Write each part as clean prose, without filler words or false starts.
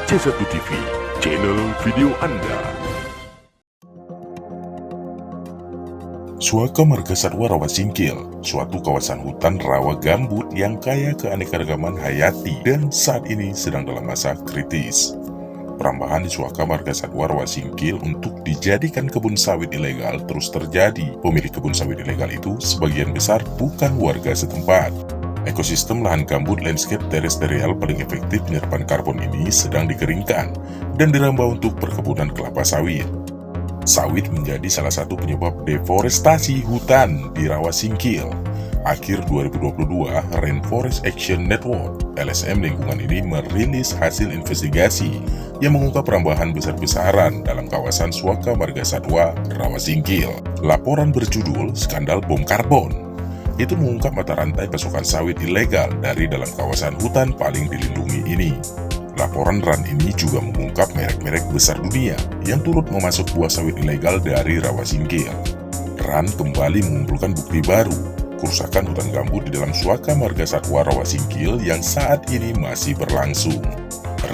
C1 TV, channel video Anda. Suaka Marga Satwa Rawasingkil, suatu kawasan hutan rawa gambut yang kaya keanekaragaman hayati dan saat ini sedang dalam masa kritis. Perambahan di Suaka Marga Satwa Rawasingkil untuk dijadikan kebun sawit ilegal terus terjadi. Pemilik kebun sawit ilegal itu sebagian besar bukan warga setempat. Ekosistem lahan gambut landscape terestrial paling efektif penyerapan karbon ini sedang dikeringkan dan dirambah untuk perkebunan kelapa sawit. Sawit menjadi salah satu penyebab deforestasi hutan di Rawasingkil. Akhir 2022, Rainforest Action Network (LSM) lingkungan ini merilis hasil investigasi yang mengungkap perambahan besar-besaran dalam kawasan Suaka Marga Satwa Rawasingkil. Laporan berjudul Skandal Bom Karbon itu mengungkap mata rantai pasokan sawit ilegal dari dalam kawasan hutan paling dilindungi ini. Laporan RAN ini juga mengungkap merek-merek besar dunia yang turut memasok buah sawit ilegal dari Rawasingkil. RAN kembali mengumpulkan bukti baru, kerusakan hutan gambut di dalam Suaka Marga Satwa Rawasingkil yang saat ini masih berlangsung.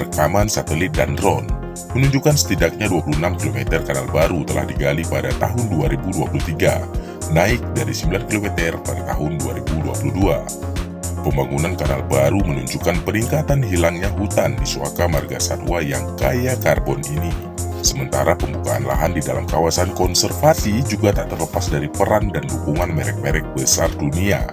Rekaman satelit dan drone menunjukkan setidaknya 26 km kanal baru telah digali pada tahun 2023, naik dari 9 km pada tahun 2022. Pembangunan kanal baru menunjukkan peningkatan hilangnya hutan di Suaka Marga Satwa yang kaya karbon ini. Sementara pembukaan lahan di dalam kawasan konservasi juga tak terlepas dari peran dan dukungan merek-merek besar dunia.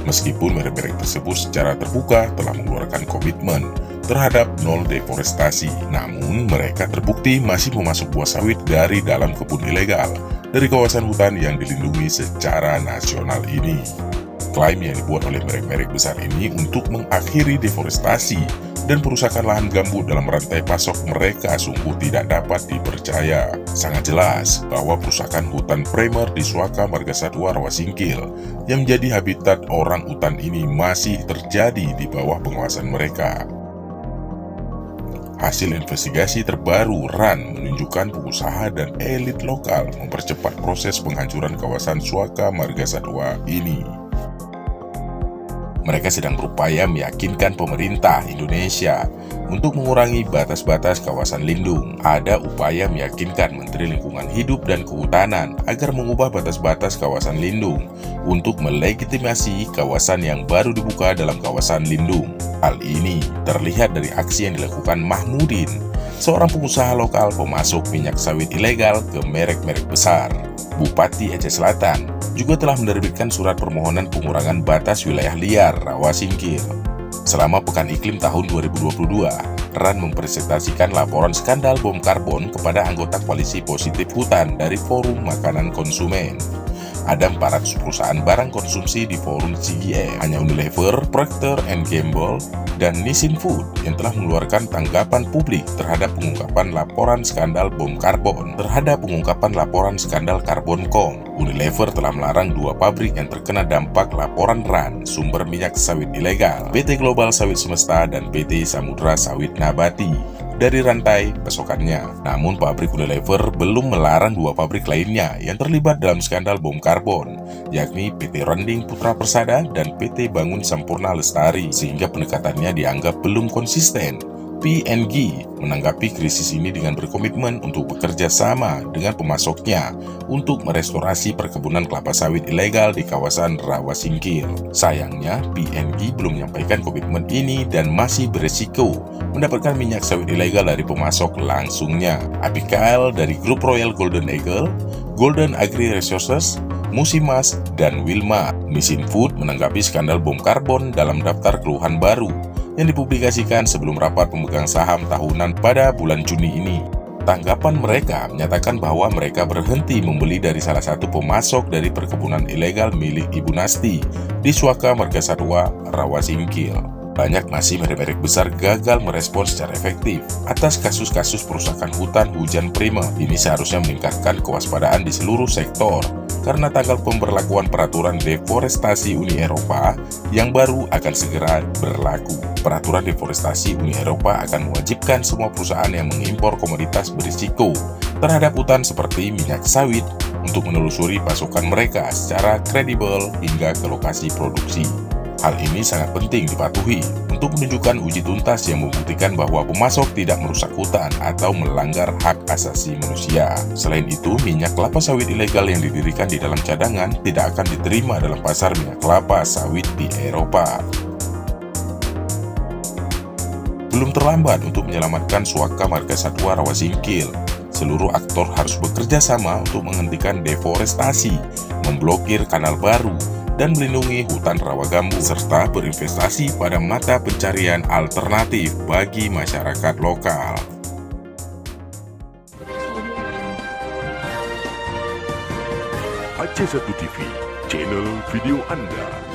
Meskipun merek-merek tersebut secara terbuka telah mengeluarkan komitmen terhadap nol deforestasi, namun mereka terbukti masih memasok buah sawit dari dalam kebun ilegal dari kawasan hutan yang dilindungi secara nasional ini. Klaim yang dibuat oleh merek-merek besar ini untuk mengakhiri deforestasi dan perusakan lahan gambut dalam rantai pasok mereka sungguh tidak dapat dipercaya. Sangat jelas bahwa perusakan hutan primer di Suaka Marga Satwa Rawasingkil yang menjadi habitat orang hutan ini masih terjadi di bawah pengawasan mereka. Hasil investigasi terbaru RAN menunjukkan pengusaha dan elit lokal mempercepat proses penghancuran kawasan Suaka Marga Satwa ini. Mereka sedang berupaya meyakinkan pemerintah Indonesia untuk mengurangi batas-batas kawasan lindung. Ada upaya meyakinkan Menteri Lingkungan Hidup dan Kehutanan agar mengubah batas-batas kawasan lindung untuk melegitimasi kawasan yang baru dibuka dalam kawasan lindung. Hal ini terlihat dari aksi yang dilakukan Mahmudin, seorang pengusaha lokal pemasok minyak sawit ilegal ke merek-merek besar. Bupati Aceh Selatan juga telah menerbitkan surat permohonan pengurangan batas wilayah liar Rawasingkil. Selama Pekan Iklim tahun 2022, RAN mempresentasikan laporan skandal bom karbon kepada anggota Koalisi Positif Hutan dari Forum Makanan Konsumen. Ada 400 perusahaan barang konsumsi di forum CGM, hanya Unilever, Procter & Gamble, dan Nissin Food yang telah mengeluarkan tanggapan publik terhadap pengungkapan laporan skandal bom karbon. Terhadap pengungkapan laporan skandal Karbon.com, Unilever telah melarang 2 pabrik yang terkena dampak laporan RAN sumber minyak sawit ilegal, PT Global Sawit Semesta dan PT Samudra Sawit Nabati, dari rantai pasokannya. Namun pabrik Unilever belum melarang 2 pabrik lainnya yang terlibat dalam skandal bom karbon, yakni PT Rending Putra Persada dan PT Bangun Sampurna Lestari, sehingga pendekatannya dianggap belum konsisten. PNG menanggapi krisis ini dengan berkomitmen untuk bekerja sama dengan pemasoknya untuk merestorasi perkebunan kelapa sawit ilegal di kawasan Rawasingkil. Sayangnya, PNG belum menyampaikan komitmen ini dan masih beresiko mendapatkan minyak sawit ilegal dari pemasok langsungnya. Abigail dari grup Royal Golden Eagle, Golden Agri Resources, Musimas, dan Wilmar. Nissin Food menanggapi skandal bom karbon dalam daftar keluhan baru yang dipublikasikan sebelum rapat pemegang saham tahunan pada bulan Juni ini. Tanggapan mereka menyatakan bahwa mereka berhenti membeli dari salah satu pemasok dari perkebunan ilegal milik Ibu Nasti di Suaka Marga Satwa Rawasingkil. Banyak masih merek-merek besar gagal merespon secara efektif atas kasus-kasus perusakan hutan hujan primer. Ini seharusnya meningkatkan kewaspadaan di seluruh sektor karena tanggal pemberlakuan peraturan deforestasi Uni Eropa yang baru akan segera berlaku. Peraturan deforestasi Uni Eropa akan mewajibkan semua perusahaan yang mengimpor komoditas berisiko terhadap hutan seperti minyak sawit untuk menelusuri pasokan mereka secara kredibel hingga ke lokasi produksi. Hal ini sangat penting dipatuhi untuk menunjukkan uji tuntas yang membuktikan bahwa pemasok tidak merusak hutan atau melanggar hak asasi manusia. Selain itu, minyak kelapa sawit ilegal yang didirikan di dalam cadangan tidak akan diterima dalam pasar minyak kelapa sawit di Eropa. Belum terlambat untuk menyelamatkan suaka marga satwa rawa singkil. Seluruh aktor harus bekerja sama untuk menghentikan deforestasi, memblokir kanal baru, dan melindungi hutan rawa gambut, serta berinvestasi pada mata pencarian alternatif bagi masyarakat lokal. Aceh 1 TV, channel video Anda.